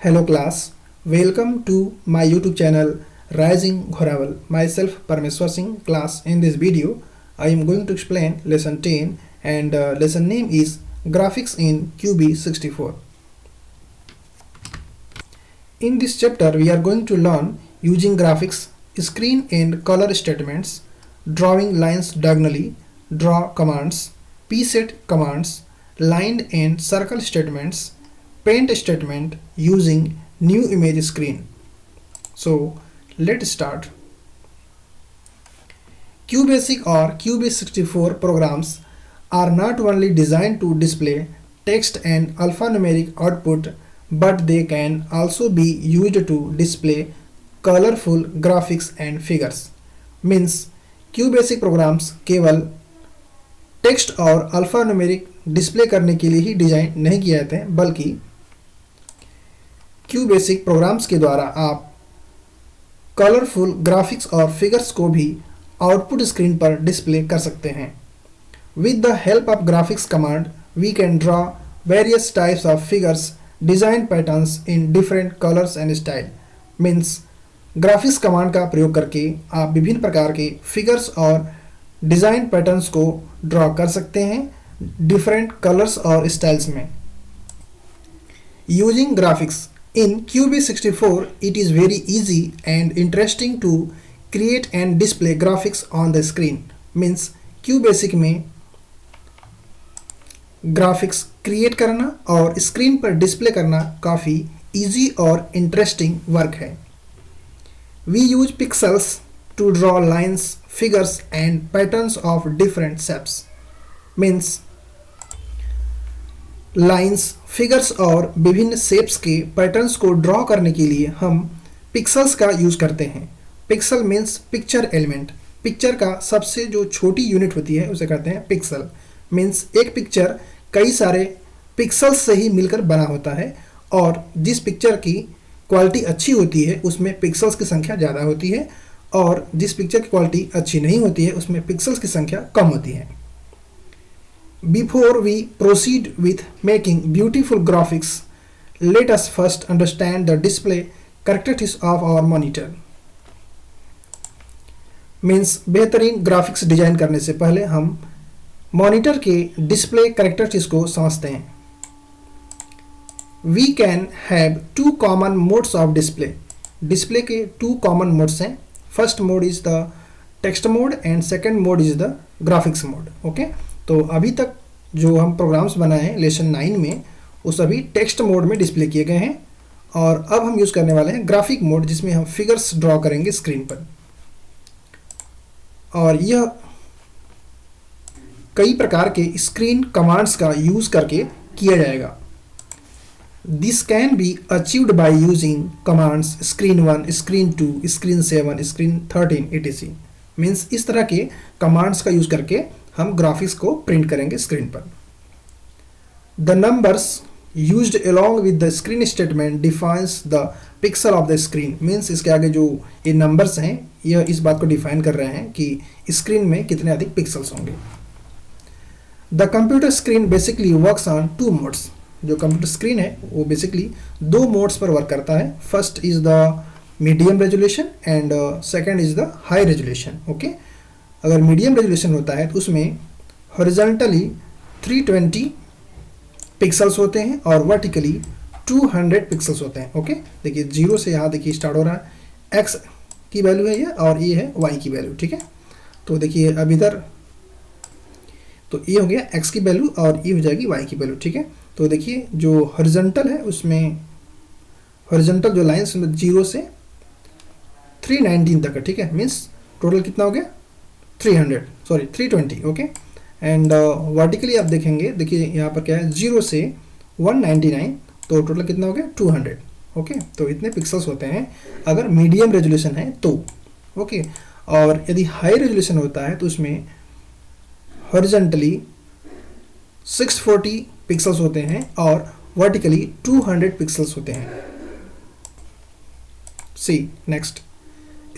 Hello class, welcome to my YouTube channel Rising Ghoraval. Myself Parmeshwar Singh. Class, in this video I am going to explain lesson 10 and lesson name is Graphics in QB64. In this chapter we are going to learn using graphics, screen and color statements, drawing lines diagonally, draw commands, pset commands, line and circle statements, paint statement using new image screen. So let's start. QBasic or QB64 programs are not only designed to display text and alphanumeric output, but they can also be used to display colorful graphics and figures. Means QBasic programs केवल text और alphanumeric display करने के लिए ही design नहीं किए जाते हैं, बल्कि QBasic प्रोग्राम्स के द्वारा आप कलरफुल ग्राफिक्स और फिगर्स को भी आउटपुट स्क्रीन पर डिस्प्ले कर सकते हैं. With the help of graphics command we can draw various types of figures, design patterns in different colours and style. Means graphics command का प्रयोग करके आप विभिन्न प्रकार के फिगर्स और डिज़ाइन पैटर्न्स को ड्रॉ कर सकते हैं डिफरेंट कलर्स और स्टाइल्स में. Using graphics in QB64, it is very easy and interesting to create and display graphics on the screen. Means QBasic में ग्राफिक्स क्रिएट करना और स्क्रीन पर डिस्प्ले करना काफ़ी इजी और इंटरेस्टिंग वर्क है. We use pixels to draw lines, figures and patterns of different shapes. Means lines, figures और विभिन्न शेप्स के पैटर्न्स को ड्रॉ करने के लिए हम पिक्सल्स का यूज़ करते हैं. Pixel means picture element. Picture का सबसे जो छोटी यूनिट होती है उसे कहते हैं पिक्सल. मीन्स एक पिक्चर कई सारे पिक्सल्स से ही मिलकर बना होता है और जिस पिक्चर की क्वालिटी अच्छी होती है उसमें पिक्सल्स की संख्या ज़्यादा होती है और जिस पिक्चर की क्वालिटी अच्छी नहीं होती है उसमें पिक्सल्स की संख्या कम होती है. Before we proceed with making beautiful graphics, let us first understand the display characteristics of our monitor. Means बेहतरीन ग्राफिक्स डिजाइन करने से पहले हम मॉनिटर के डिस्प्ले कैरेक्टरिस्टिक्स को समझते हैं. We can have two common modes of display. Display के two common modes हैं. First mode is the text mode and second mode is the graphics mode. Okay? तो अभी तक जो हम प्रोग्राम्स बनाए हैं लेसन 9 में वो सभी टेक्स्ट मोड में डिस्प्ले किए गए हैं और अब हम यूज़ करने वाले हैं ग्राफिक मोड जिसमें हम फिगर्स ड्रॉ करेंगे स्क्रीन पर. और यह कई प्रकार के स्क्रीन कमांड्स का यूज़ करके किया जाएगा. This can be achieved by using commands screen 1, screen 2, screen 7, screen 13 etc. Means इस तरह के कमांड्स का यूज़ करके हम ग्राफिक्स को प्रिंट करेंगे स्क्रीन पर. The numbers used along with the screen statement defines the pixel of the screen. Means इसके आगे जो ये नंबर्स हैं यह इस बात को डिफाइन कर रहे हैं कि स्क्रीन में कितने अधिक पिक्सल्स होंगे. The computer screen basically works on two modes. जो कंप्यूटर स्क्रीन है वो बेसिकली दो मोड्स पर वर्क करता है. First is the medium resolution and second is the high resolution. Okay, अगर मीडियम रेजोल्यूशन होता है तो उसमें हॉरिजॉन्टली 320 पिक्सल्स होते हैं और वर्टिकली 200 पिक्सल्स होते हैं. ओके, देखिए जीरो से यहाँ देखिए स्टार्ट हो रहा है. एक्स की वैल्यू है ये और ये है वाई की वैल्यू. ठीक है, तो देखिए अब इधर तो ये हो गया एक्स की वैल्यू और ये हो जाएगी वाई की वैल्यू. ठीक है, तो देखिए जो हॉरिजॉन्टल है उसमें हॉरिजॉन्टल जो लाइन्स में 0 से 319 तक है. ठीक है, मीन्स टोटल कितना हो गया 320. ओके, एंड वर्टिकली आप देखेंगे, देखिए यहाँ पर क्या है 0 से 199 तो टोटल कितना हो गया 200. ओके, तो इतने पिक्सल्स होते हैं अगर मीडियम रेजोल्यूशन है तो. ओके, और यदि हाई रेजोल्यूशन होता है तो उसमें हॉरिजॉन्टली 640 पिक्सल्स होते हैं और वर्टिकली 200 पिक्सल्स होते हैं. See next,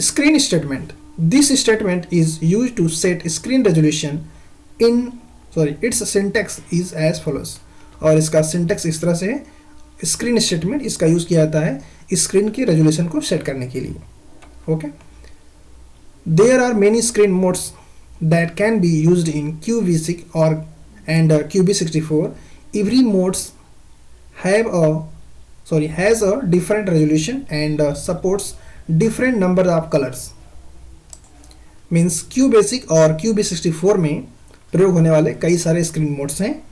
screen statement. This statement is used to set screen resolution its syntax is as follows. और इसका syntax इस तरह से है. स्क्रीन स्टेटमेंट, इसका यूज़ किया जाता है स्क्रीन के रेजोल्यूशन को सेट करने के लिए। Okay, there are many screen modes that can be used in QV6 और and QB64. Every modes has a different resolution and supports different number of colors. Means QBasic और QB64 में प्रयोग होने वाले कई सारे स्क्रीन मोड्स हैं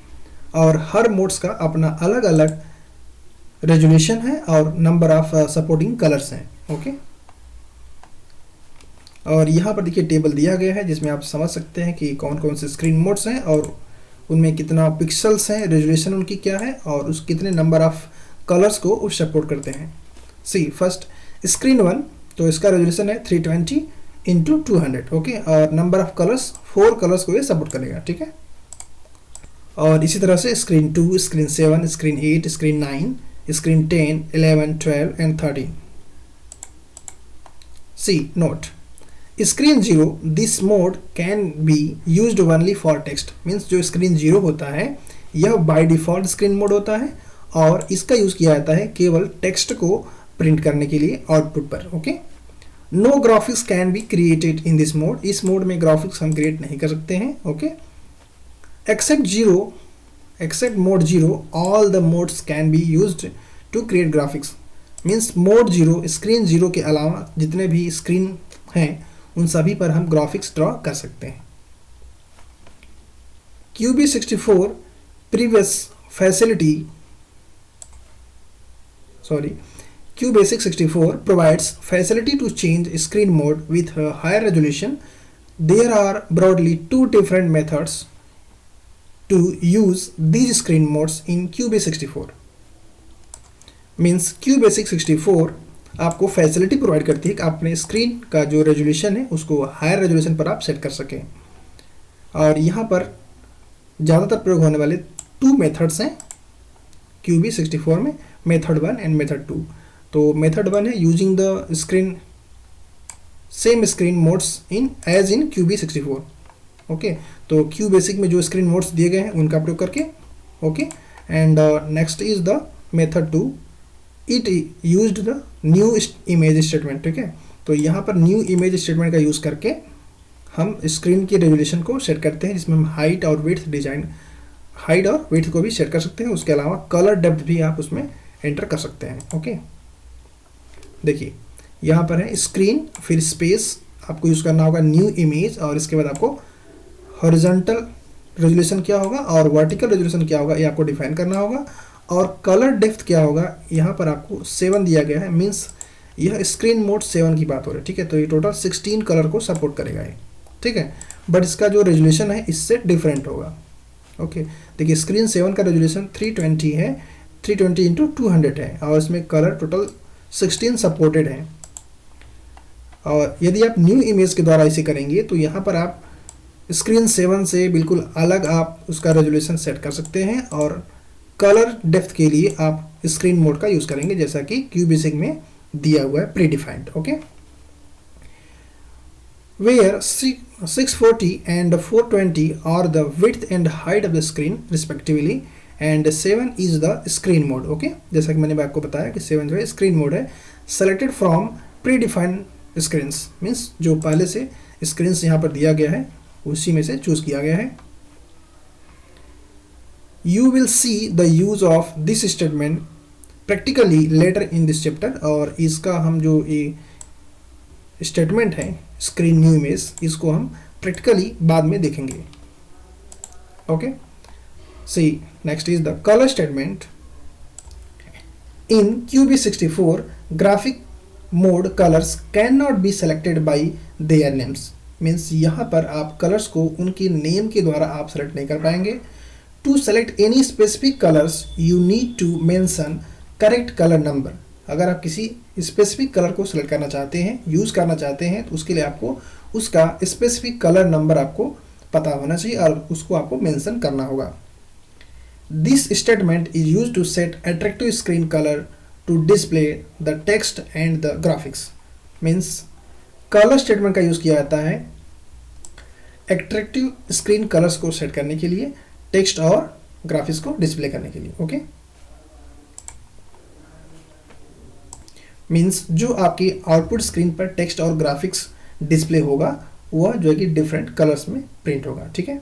और हर मोड्स का अपना अलग अलग रेजोल्यूशन है और नंबर ऑफ सपोर्टिंग कलर्स हैं। ओके, और यहाँ पर देखिए टेबल दिया गया है जिसमें आप समझ सकते हैं कि कौन कौन से स्क्रीन मोड्स हैं और उनमें कितना पिक्सल्स हैं, रेजोल्यूशन उनकी क्या है और उस कितने नंबर ऑफ कलर्स को वो सपोर्ट करते हैं। सी फर्स्ट स्क्रीन 1, तो इसका रेजोल्यूशन है 320 इंटू 200। ओके, और नंबर ऑफ कलर्स 4 कलर्स को ये सपोर्ट करेगा। ठीक है, और इसी तरह से screen 2, screen 7, screen 8, screen 9, screen 10, 11, 12 and 13। See note screen 0, this mode can be used only for text. Means जो स्क्रीन 0 होता है यह बाय डिफ़ॉल्ट स्क्रीन मोड होता है और इसका यूज़ किया जाता है केवल टेक्स्ट को प्रिंट करने के लिए आउटपुट पर। Okay, no graphics can be created in this mode, इस मोड में ग्राफिक्स हम क्रिएट नहीं कर सकते हैं। Okay, except mode 0 all the modes can be used to create graphics. Means mode 0, screen 0 के अलावा जितने भी स्क्रीन हैं उन सभी पर हम ग्राफिक्स ड्रॉ कर सकते हैं। QB64 previous facility QBasic 64 provides facility to change screen mode with a higher resolution. There are broadly 2 different methods to use these screen modes in QB64. Means QBasic 64 आपको facility provide करती है कि अपने screen का जो resolution है उसको higher resolution पर आप सेट कर सकें। और यहाँ पर ज़्यादातर प्रयोग होने वाले 2 मेथड्स हैं QB64 में, मेथड 1 एंड मेथड 2। तो मेथड 1 है using the screen same screen modes in QB64। Okay, तो QBasic में जो स्क्रीन मोड्स दिए गए हैं उनका प्रयोग करके। Okay, and next is the method 2, it used the new image statement. ठीक है, तो यहाँ पर न्यू इमेज स्टेटमेंट का यूज़ करके हम स्क्रीन की रेजोल्यूशन को सेट करते हैं जिसमें हम हाइट और विड्थ को भी सेट कर सकते हैं। उसके अलावा कलर डेप्थ भी आप उसमें एंटर कर सकते हैं। ओके, देखिए यहाँ पर है स्क्रीन, फिर स्पेस आपको यूज़ करना होगा न्यू इमेज, और इसके बाद आपको हॉरिजॉन्टल रेजोल्यूशन क्या होगा और वर्टिकल रेजोल्यूशन क्या होगा ये आपको डिफाइन करना होगा, और कलर डेप्थ क्या होगा यहाँ पर आपको 7 दिया गया है। मीन्स यह स्क्रीन मोड 7 की बात हो रही है। ठीक है, तो ये टोटल 16 कलर को सपोर्ट करेगा ये। ठीक है, बट इसका जो रेजोल्यूशन है इससे डिफरेंट होगा। ओके, देखिए स्क्रीन 7 का रेजोल्यूशन 320 है, 320 इंटू 200 है और इसमें कलर टोटल 16 सपोर्टेड है। और यदि आप न्यू इमेज के द्वारा इसे करेंगे तो यहाँ पर आप स्क्रीन 7 से बिल्कुल अलग आप उसका रेजोल्यूशन सेट कर सकते हैं और कलर डेप्थ के लिए आप स्क्रीन मोड का यूज़ करेंगे जैसा कि QBasic में दिया हुआ है predefined. Okay, where 640 and 420 are the width and height of the screen respectively and 7 is the screen mode। Okay, जैसा कि मैंने आपको बताया कि 7 जो है स्क्रीन मोड है। Selected from pre defined screens, means जो पहले से स्क्रीन्स यहाँ पर दिया गया है उसी में से चूज़ किया गया है। You will see the use of this statement practically later in this chapter। और इसका हम जो ये स्टेटमेंट है स्क्रीन न्यू इमेज, इसको हम प्रैक्टिकली बाद में देखेंगे। Okay, see next is the colour statement in QB64 graphic mode colours can not be selected by their names. Means यहाँ पर आप कलर्स को उनकी नेम के द्वारा आप सेलेक्ट नहीं कर पाएंगे। To select any specific colors, you need to mention correct color number। अगर आप किसी स्पेसिफिक कलर को सेलेक्ट करना चाहते हैं, यूज़ करना चाहते हैं, तो उसके लिए आपको उसका स्पेसिफिक कलर नंबर आपको पता होना चाहिए और उसको आपको मेंशन करना होगा। This statement is used to set attractive screen color to display the text and the graphics। Means colour statement का यूज़ किया जाता है एट्रैक्टिव स्क्रीन कलर्स को सेट करने के लिए, टेक्स्ट और ग्राफिक्स को डिस्प्ले करने के लिए। ओके, मीन्स जो आपकी आउटपुट स्क्रीन पर टेक्स्ट और ग्राफिक्स डिस्प्ले होगा वह जो है कि डिफरेंट कलर्स में प्रिंट होगा, ठीक है।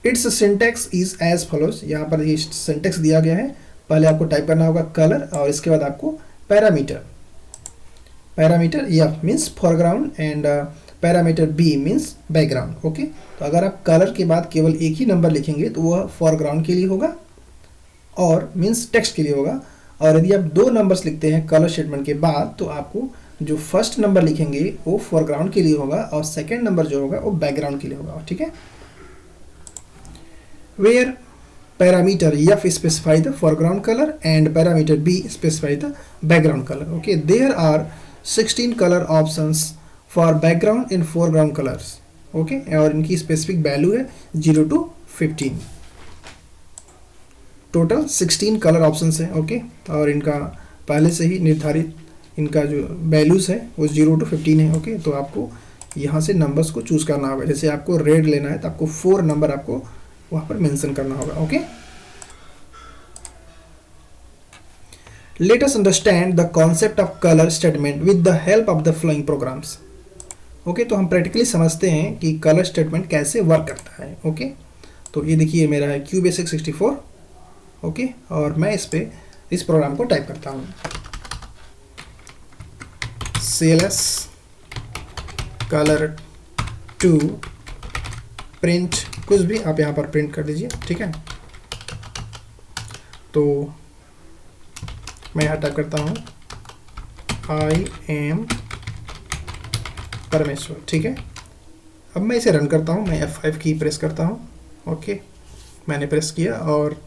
Its syntax is as follows, यहाँ पर ये सिंटैक्स दिया गया है। पहले आपको टाइप करना होगा कलर और इसके बाद आपको parameter, parameter F means foreground and parameter B means background, okay. तो अगर आप कलर के बाद केवल एक ही नंबर लिखेंगे तो वह फोरग्राउंड के लिए होगा और मीन्स टेक्स्ट के लिए होगा, और यदि आप दो नंबर्स लिखते हैं कलर स्टेटमेंट के बाद तो आपको जो फर्स्ट नंबर लिखेंगे वो फोरग्राउंड के लिए होगा और सेकेंड नंबर जो होगा वो बैकग्राउंड के लिए होगा, ठीक है। Where parameter F specify the foreground colour and parameter B specify the background colour, okay. There are 16 colour options for background in foreground colours, okay, और इनकी स्पेसिफिक वैल्यू है 0 to 15, टोटल 16 कलर ऑप्शंस हैं, okay. और इनका पहले से ही निर्धारित इनका जो वैल्यूज़ है वो 0 to 15 है, ओके। तो आपको यहाँ से नंबर्स को चूज़ करना होगा। जैसे आपको रेड लेना है तो आपको 4 नंबर आपको वहाँ पर मेंशन करना होगा, okay. Let us understand the concept of colour statement with the help of the following programs, okay. तो हम प्रैक्टिकली समझते हैं कि कलर स्टेटमेंट कैसे वर्क करता है, ओके। तो ये देखिए मेरा है QBasic 64, ओके, और मैं इस प्रोग्राम को टाइप करता हूँ CLS color 2 प्रिंट, कुछ भी आप यहाँ पर प्रिंट कर दीजिए, ठीक है। तो मैं यहाँ टाइप करता हूँ I am परमेश्वर, ठीक है। अब मैं इसे रन करता हूँ, मैं F5 की प्रेस करता हूँ, ओके, मैंने प्रेस किया और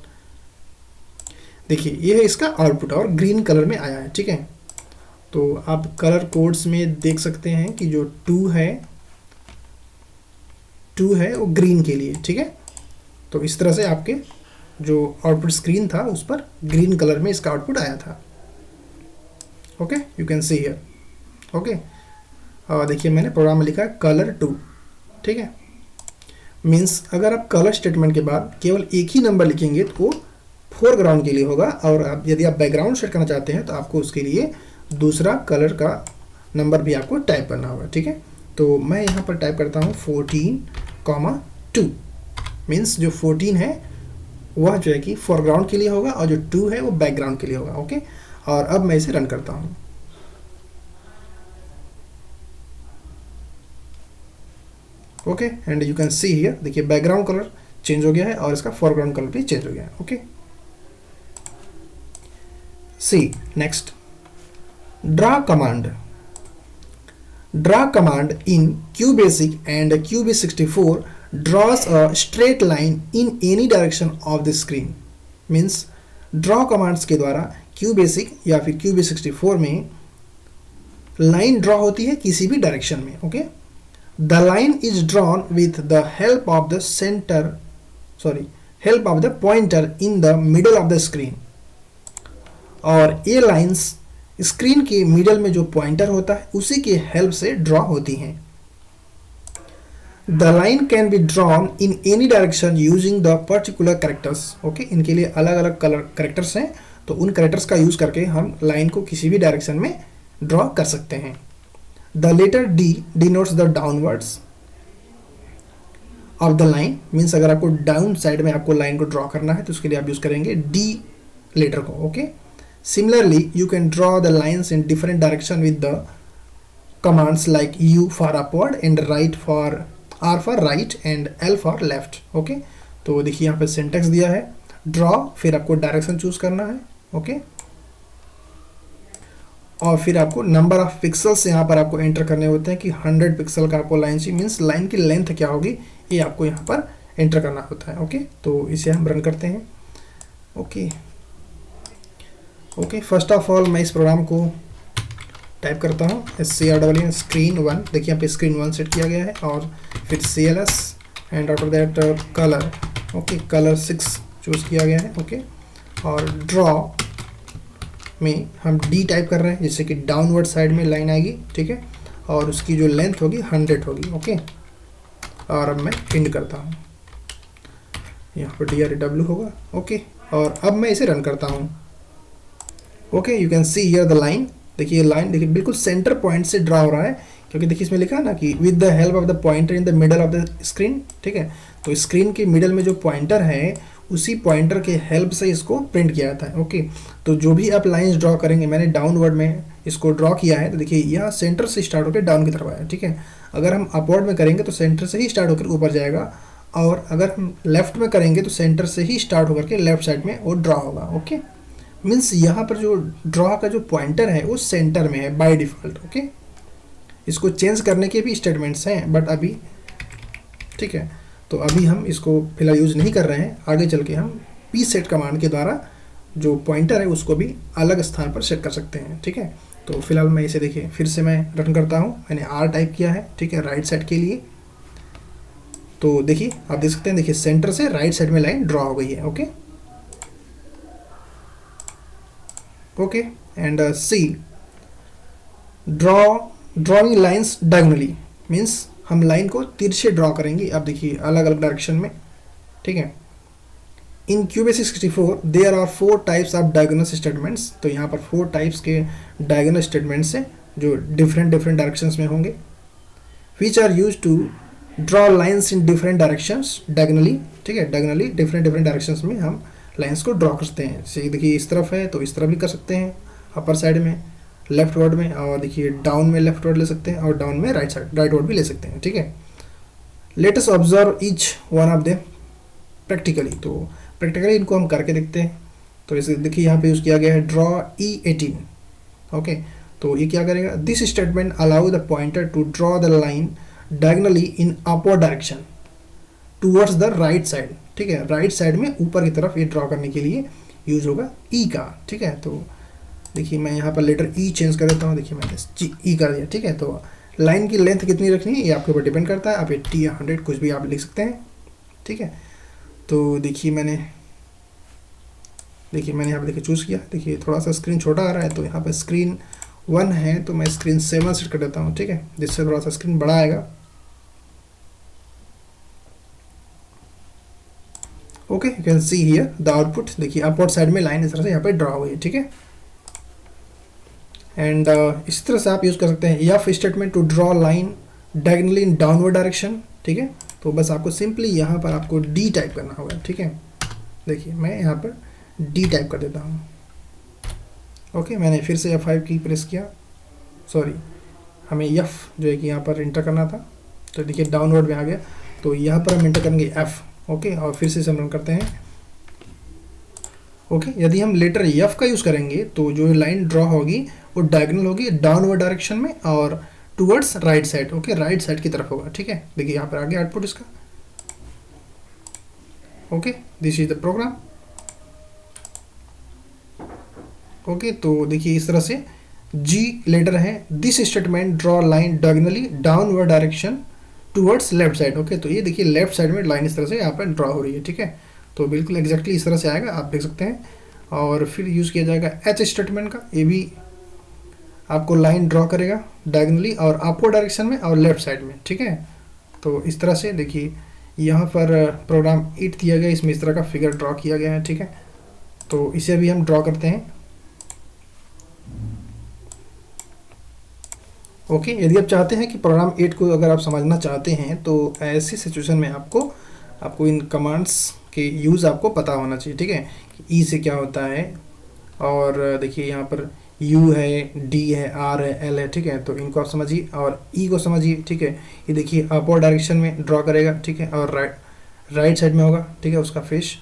देखिए ये है इसका आउटपुट और ग्रीन कलर में आया है, ठीक है। तो आप कलर कोड्स में देख सकते हैं कि जो 2 है वो ग्रीन के लिए, ठीक है। तो इस तरह से आपके जो आउटपुट स्क्रीन था उस पर ग्रीन कलर में इसका आउटपुट आया था, okay, you can see here, okay. और देखिए मैंने प्रोग्राम में लिखा है कलर 2, ठीक है। मीन्स अगर आप कलर स्टेटमेंट के बाद केवल एक ही नंबर लिखेंगे तो वो फोरग्राउंड के लिए होगा, और यदि आप बैकग्राउंड सेट करना चाहते हैं तो आपको उसके लिए दूसरा कलर का नंबर भी आपको टाइप करना होगा, ठीक है। तो मैं यहाँ पर टाइप करता हूँ 14,2, मीन्स जो 14 है वह जो है कि फोरग्राउंड के लिए होगा और जो 2 है वो बैकग्राउंड के लिए होगा, ओके। और अब मैं इसे रन करता हूँ, okay, and you can see here, देखिए बैकग्राउंड कलर चेंज हो गया है और इसका फोरग्राउंड कलर भी चेंज हो गया है, okay. See next, draw command in QBasic and QB64 draws a straight line in any direction of the screen, means draw commands के द्वारा QBasic या फिर QB64 में लाइन ड्रॉ होती है किसी भी डायरेक्शन में, okay. The line is drawn with the help of the pointer in the middle of the screen, और ये लाइंस स्क्रीन के मिडल में जो पॉइंटर होता है उसी के हेल्प से ड्रॉ होती हैं। The line can be drawn in any direction using the particular characters, okay. इनके लिए अलग अलग कलर कैरेक्टर्स हैं, तो उन कैरेक्टर्स का यूज करके हम लाइन को किसी भी डायरेक्शन में ड्रॉ कर सकते हैं। The letter D denotes the downwards of the line, means अगर आपको डाउन साइड में आपको लाइन को ड्रॉ करना है तो उसके लिए आप यूज करेंगे D लेटर को, okay. Similarly, you can draw the lines in different direction with the commands like U for upward and R for right and L for left, okay। तो देखिए यहाँ पे सिंटेक्स दिया है draw, फिर आपको डायरेक्शन चूज करना है, ओके, और फिर आपको नंबर ऑफ पिक्सल्स यहाँ पर आपको एंटर करने होते हैं कि 100 पिक्सल का आपको लाइन चाहिए, मीन्स लाइन की लेंथ क्या होगी ये आपको यहाँ पर एंटर करना होता है, ओके। तो इसे हम रन करते हैं, okay. Okay, first of all मैं इस प्रोग्राम को टाइप करता हूँ SCRWN स्क्रीन 1, देखिए यहाँ पे स्क्रीन 1 सेट किया गया है, और फिर CLS and after that colour, okay, colour 6 choose किया गया है, ओके। और ड्रॉ में हम D टाइप कर रहे हैं जिससे कि डाउनवर्ड साइड में लाइन आएगी, ठीक है, और उसकी जो लेंथ होगी 100 होगी, ओके। और अब मैं एंड करता हूँ, यहाँ पर DRW होगा, ओके। और अब मैं इसे रन करता हूँ, okay, you can see here the line. देखिए लाइन देखिए बिल्कुल सेंटर पॉइंट से ड्रा हो रहा है, क्योंकि देखिए इसमें लिखा है ना कि with the help of the pointer in the middle of the screen. ठीक है, तो स्क्रीन के मिडल में जो पॉइंटर है उसी पॉइंटर के हेल्प से इसको प्रिंट किया जाता है। ओके, तो जो भी आप लाइंस ड्रॉ करेंगे, मैंने डाउनवर्ड में इसको ड्रॉ किया है, तो देखिए यहाँ सेंटर से स्टार्ट होकर डाउन की तरफ आया। ठीक है, अगर हम अपवर्ड में करेंगे तो सेंटर से ही स्टार्ट होकर ऊपर जाएगा, और अगर हम लेफ्ट में करेंगे तो सेंटर से ही स्टार्ट होकर के लेफ्ट साइड में वो ड्रॉ होगा। ओके, मीन्स यहाँ पर जो ड्रॉ का जो पॉइंटर है वो सेंटर में है बाय डिफ़ॉल्ट। ओके, इसको चेंज करने के भी स्टेटमेंट्स हैं बट अभी, ठीक है, तो अभी हम इसको फिलहाल यूज़ नहीं कर रहे हैं। आगे चल के हम पी सेट कमांड के द्वारा जो पॉइंटर है उसको भी अलग स्थान पर सेट कर सकते हैं। ठीक है, तो फिलहाल मैं इसे देखिए फिर से मैं रन करता हूँ। मैंने आर टाइप किया है, ठीक है, राइट साइड के लिए। तो देखिए आप देख सकते हैं, देखिए सेंटर से राइट साइड में लाइन ड्रॉ हो गई है। Okay okay, and see drawing lines diagonally, means हम लाइन को तिरछे ड्रॉ करेंगे। अब देखिए अलग अलग डायरेक्शन में। ठीक है, in QBasic 64 there are 4 types of diagonal statements. तो यहाँ पर 4 टाइप्स के डायगोनल स्टेटमेंट्स हैं जो डिफरेंट डायरेक्शंस में होंगे, which are use to draw lines in different directions diagonally. ठीक है, डायगोनली डिफरेंट डायरेक्शंस में हम लाइन्स को ड्रॉ करते हैं। जैसे देखिए इस तरफ है तो इस तरफ भी कर सकते हैं, अपर साइड में लेफ्ट वर्ड में, और देखिए डाउन में लेफ्ट वर्ड ले सकते हैं, और डाउन में राइट वर्ड भी ले सकते हैं। ठीक है, let us observe each one of them practically. तो प्रैक्टिकली इनको हम करके देखते हैं। तो इसे देखिए यहाँ पे यूज़ किया गया है ड्रॉ E18। ओके, तो ये क्या करेगा, this statement allow the pointer to draw the line diagonally in upward direction towards the right side. ठीक है, राइट साइड में ऊपर की तरफ ये ड्रॉ करने के लिए यूज होगा ई का। ठीक है, तो देखिए मैं यहाँ पर लेटर ई चेंज कर देता हूँ। देखिए मैंने ई कर दिया। ठीक है, तो लाइन की लेंथ कितनी रखनी है ये आपके ऊपर डिपेंड करता है। आप 80 या 100 कुछ भी आप लिख सकते हैं। ठीक है, तो देखिए मैंने यहाँ पर देखिए चूज़ किया। देखिए थोड़ा सा स्क्रीन छोटा आ रहा है, तो यहाँ पर स्क्रीन 1 है तो मैं स्क्रीन 7 सेट कर देता हूँ। ठीक है, जिससे थोड़ा सा स्क्रीन बड़ा आएगा। Okay, you can see here the output. देखिए अपवर्ड साइड में लाइन इस तरह से यहाँ पे ड्रॉ हुई है। ठीक है, एंड इस तरह से आप यूज़ कर सकते हैं F statement to draw line diagonally in downward direction. ठीक है, तो बस आपको सिंपली यहाँ पर आपको डी टाइप करना होगा। ठीक है, देखिए मैं यहाँ पर डी टाइप कर देता हूँ। ओके, मैंने फिर से F5 की प्रेस किया, सॉरी हमें F जो है कि यहाँ पर इंटर करना था। तो देखिए डाउनवर्ड में आ गया, तो यहाँ पर हम इंटर करेंगे F। ओके, और फिर से हम रन करते हैं। ओके, यदि हम लेटर F का यूज़ करेंगे तो जो लाइन ड्रॉ होगी वो डायगोनल होगी डाउनवर्ड डायरेक्शन में और towards right side. Okay, right side की तरफ होगा। ठीक है, देखिए यहाँ पर आ गया आउटपुट इसका। Okay, this is the program. Okay, तो देखिए इस तरह से G लेटर है, this statement draw line diagonally downward direction towards left side. Okay, तो ये देखिए लेफ्ट साइड में लाइन इस तरह से यहाँ पर ड्रॉ हो रही है। ठीक है, तो बिल्कुल एग्जैक्टली इस तरह से आएगा, आप देख सकते हैं। और फिर यूज़ किया जाएगा H स्टेटमेंट का, ये भी आपको लाइन ड्रॉ करेगा डायगोनली और अपवर्ड डायरेक्शन में और लेफ्ट साइड में। ठीक है, तो इस तरह से देखिए यहाँ पर प्रोग्राम 8 दिया गया, इसमें इस तरह का फिगर ड्रॉ किया गया है। ठीक है, तो इसे भी हम ड्रॉ करते हैं। ओके, यदि आप चाहते हैं कि प्रोग्राम 8 को अगर आप समझना चाहते हैं तो ऐसी सिचुएशन में आपको इन कमांड्स के यूज़ आपको पता होना चाहिए। ठीक है, कि ई से क्या होता है, और देखिए यहाँ पर यू है, डी है, आर है, एल है। ठीक है, तो इनको आप समझिए और ई को समझिए। ठीक है, ये देखिए अपवर्ड डायरेक्शन में ड्रॉ करेगा। ठीक है, और राइट साइड में होगा। ठीक है, उसका फेस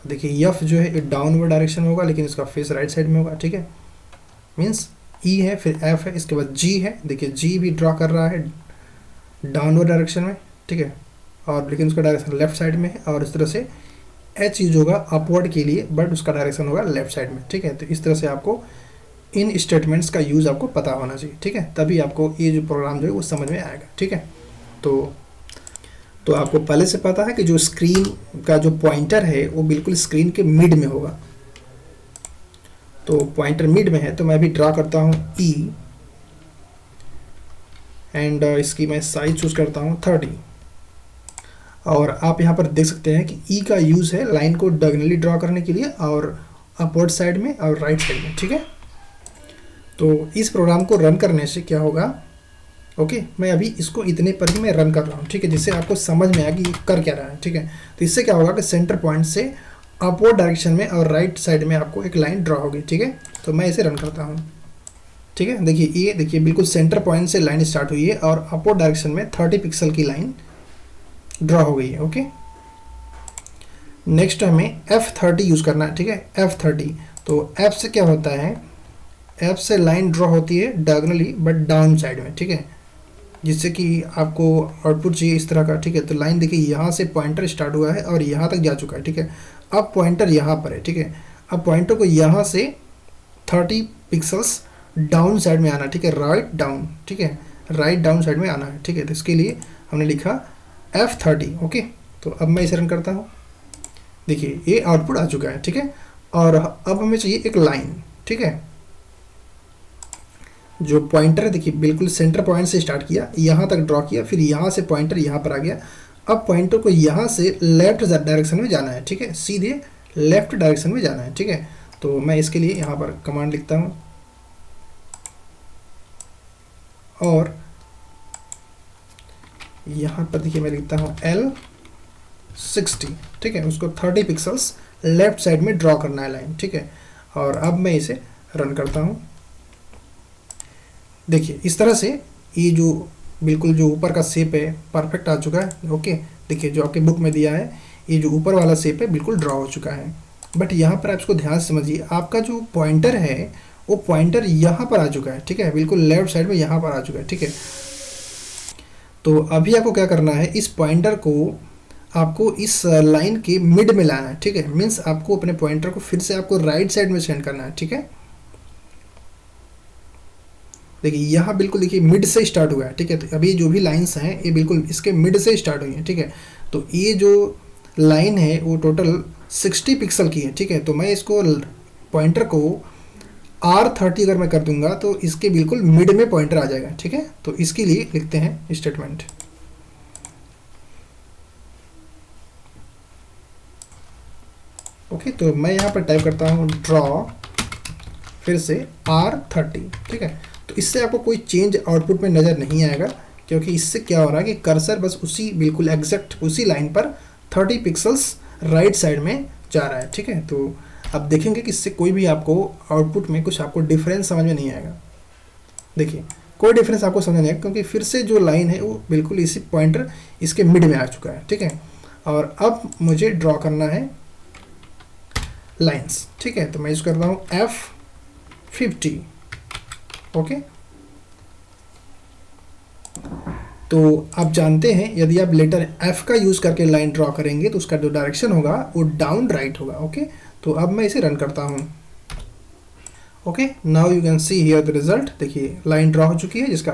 देखिए एफ जो है ये डाउनवर्ड डायरेक्शन में होगा, लेकिन इसका फेस राइट साइड में होगा। ठीक है, मीन्स ई है, फिर एफ है, इसके बाद जी है। देखिए जी भी ड्रॉ कर रहा है डाउनवर्ड डायरेक्शन में। ठीक है, और लेकिन उसका डायरेक्शन लेफ्ट साइड में है, और इस तरह से एच यूज होगा अपवर्ड के लिए, बट उसका डायरेक्शन होगा लेफ्ट साइड में। ठीक है, तो इस तरह से आपको इन स्टेटमेंट्स का यूज़ आपको पता होना चाहिए। ठीक है, तभी आपको ये जो प्रोग्राम जो है वो समझ में आएगा। ठीक है, तो आपको पहले से पता है कि जो स्क्रीन का जो पॉइंटर है वो बिल्कुल स्क्रीन के मिड में होगा। तो पॉइंटर मिड में है, तो मैं भी ड्रा करता हूँ E, एंड इसकी मैं साइज चूज़ करता हूँ 30। और आप यहाँ पर देख सकते हैं कि E का यूज़ है लाइन को डायगोनली ड्रॉ करने के लिए और अपवर्ड साइड में और राइट साइड में। ठीक है, तो इस प्रोग्राम को रन करने से क्या होगा, ओके मैं अभी इसको इतने पर ही मैं रन कर रहा हूँ, ठीक है, जिससे आपको समझ में आए कि ये कर क्या रहा है, ठीक है। तो इससे क्या होगा कि सेंटर पॉइंट से अपवर्ड डायरेक्शन में और राइट साइड में आपको एक लाइन ड्रॉ होगी, ठीक है। तो मैं इसे रन करता हूँ, ठीक है। देखिए ये देखिए बिल्कुल सेंटर पॉइंट से लाइन स्टार्ट हुई है और अपवर्ड डायरेक्शन में 30 पिक्सल की लाइन ड्रॉ हो गई है, ओके। नेक्स्ट हमें F30 यूज़ करना है, ठीक है, F30। तो F से क्या होता है, F से लाइन ड्रॉ होती है डायगोनली बट डाउन साइड में, ठीक है, जिससे कि आपको आउटपुट चाहिए इस तरह का, ठीक है। तो लाइन देखिए यहाँ से पॉइंटर स्टार्ट हुआ है और यहाँ तक जा चुका है, ठीक है। अब पॉइंटर यहाँ पर है, ठीक है। अब पॉइंटर को यहाँ से 30 पिक्सल्स डाउन साइड में आना, ठीक है, राइट डाउन, ठीक है, राइट डाउन साइड में आना है, ठीक है। तो इसके लिए हमने लिखा F30, ओके। तो अब मैं इसे रन करता हूँ, देखिए ये आउटपुट आ चुका है, ठीक है। और अब हमें चाहिए एक लाइन, ठीक है। जो पॉइंटर है देखिए बिल्कुल सेंटर पॉइंट से स्टार्ट किया, यहाँ तक ड्रॉ किया, फिर यहाँ से पॉइंटर यहाँ पर आ गया। अब पॉइंटर को यहाँ से लेफ्ट डायरेक्शन में जाना है, ठीक है, सीधे लेफ्ट डायरेक्शन में जाना है, ठीक है। तो मैं इसके लिए यहाँ पर कमांड लिखता हूँ और यहाँ पर देखिए मैं लिखता हूँ L60, ठीक है। उसको 30 पिक्सल्स लेफ्ट साइड में ड्रॉ करना है लाइन, ठीक है। और अब मैं इसे रन करता हूँ, देखिए इस तरह से ये जो बिल्कुल जो ऊपर का शेप है परफेक्ट आ चुका है, ओके। देखिए जो आपके बुक में दिया है ये जो ऊपर वाला शेप है बिल्कुल ड्रॉ हो चुका है। बट यहाँ पर आप इसको ध्यान से समझिए, आपका जो पॉइंटर है वो पॉइंटर यहाँ पर आ चुका है, ठीक है, बिल्कुल लेफ्ट साइड में यहाँ पर आ चुका है, ठीक है। तो अभी आपको क्या करना है, इस पॉइंटर को आपको इस लाइन के मिड में लाना है, ठीक है। मीन्स आपको अपने पॉइंटर को फिर से आपको राइट साइड में सेंड करना है, ठीक है। देखिए यहाँ बिल्कुल देखिए मिड से स्टार्ट हुआ है, ठीक है। तो अभी जो भी लाइंस हैं ये बिल्कुल इसके मिड से स्टार्ट हुई हैं, ठीक है। तो ये जो लाइन है वो टोटल 60 पिक्सल की है, ठीक है। तो मैं इसको पॉइंटर को R30 अगर मैं कर दूंगा तो इसके बिल्कुल मिड में पॉइंटर आ जाएगा, ठीक है। तो इसके लिए लिखते हैं स्टेटमेंट, ओके। तो मैं यहाँ पर टाइप करता हूँ ड्रॉ फिर से R30, ठीक है। तो इससे आपको कोई चेंज आउटपुट में नज़र नहीं आएगा, क्योंकि इससे क्या हो रहा है कि कर्सर बस उसी बिल्कुल एग्जैक्ट उसी लाइन पर 30 पिक्सल्स राइट साइड में जा रहा है, ठीक है। तो अब देखेंगे कि इससे कोई भी आपको आउटपुट में कुछ आपको डिफरेंस समझ में नहीं आएगा। देखिए कोई डिफरेंस आपको समझ नहीं आएगा, क्योंकि फिर से जो लाइन है वो बिल्कुल इसी पॉइंटर इसके मिड में आ चुका है, ठीक है। और अब मुझे ड्रॉ करना है लाइन्स, ठीक है। तो मैं यूज़ कर रहा हूँ F50, ओके। तो आप जानते हैं यदि आप लेटर F का यूज़ करके लाइन ड्रॉ करेंगे तो उसका जो डायरेक्शन होगा वो डाउन राइट होगा, ओके। तो अब मैं इसे रन करता हूँ, okay. Now you can see here the result, देखिए लाइन ड्रॉ हो चुकी है जिसका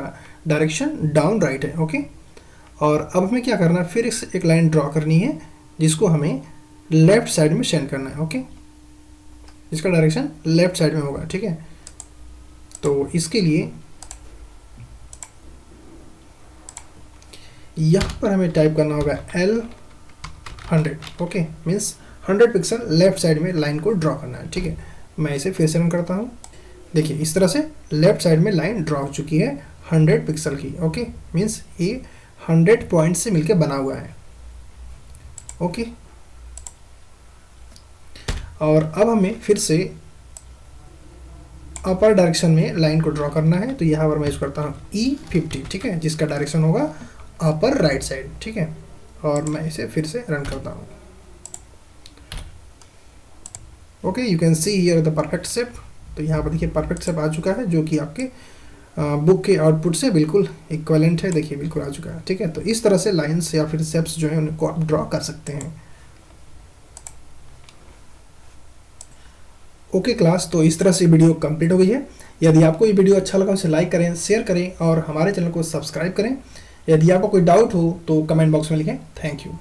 डायरेक्शन डाउन राइट है, ओके। और अब हमें क्या करना है, फिर एक लाइन ड्रॉ करनी है जिसको हमें लेफ्ट साइड में सेंड करना है, ओके, जिसका डायरेक्शन लेफ्ट साइड में होगा, ठीक है। तो इसके लिए यहाँ पर हमें टाइप करना होगा L100, okay, means 100 pixel left side में लाइन को ड्रॉ करना है, ठीक है। मैं इसे फिर से रन करता हूँ, देखिए इस तरह से लेफ्ट साइड में लाइन ड्रॉ हो चुकी है 100 पिक्सल की, ओके। मीन्स ये 100 पॉइंट से मिलकर बना हुआ है, ओके। और अब हमें फिर से अपर डायरेक्शन में लाइन को ड्रॉ करना है। तो यहाँ पर मैं यूज़ करता हूँ E50, ठीक है, जिसका डायरेक्शन होगा अपर राइट साइड, ठीक है। और मैं इसे फिर से रन करता हूँ, okay. You can see here the perfect shape. तो यहाँ पर देखिए परफेक्ट शेप आ चुका है जो कि आपके बुक के आउटपुट से बिल्कुल इक्विवेलेंट है, देखिए बिल्कुल आ चुका है, ठीक है। तो इस तरह से लाइन्स या फिर शेप्स जो है उनको आप ड्रॉ कर सकते हैं, ओके क्लास। तो इस तरह से वीडियो कंप्लीट हो गई है। यदि आपको ये वीडियो अच्छा लगा उसे लाइक करें, शेयर करें और हमारे चैनल को सब्सक्राइब करें। यदि आपको कोई डाउट हो तो कमेंट बॉक्स में लिखें। Thank you.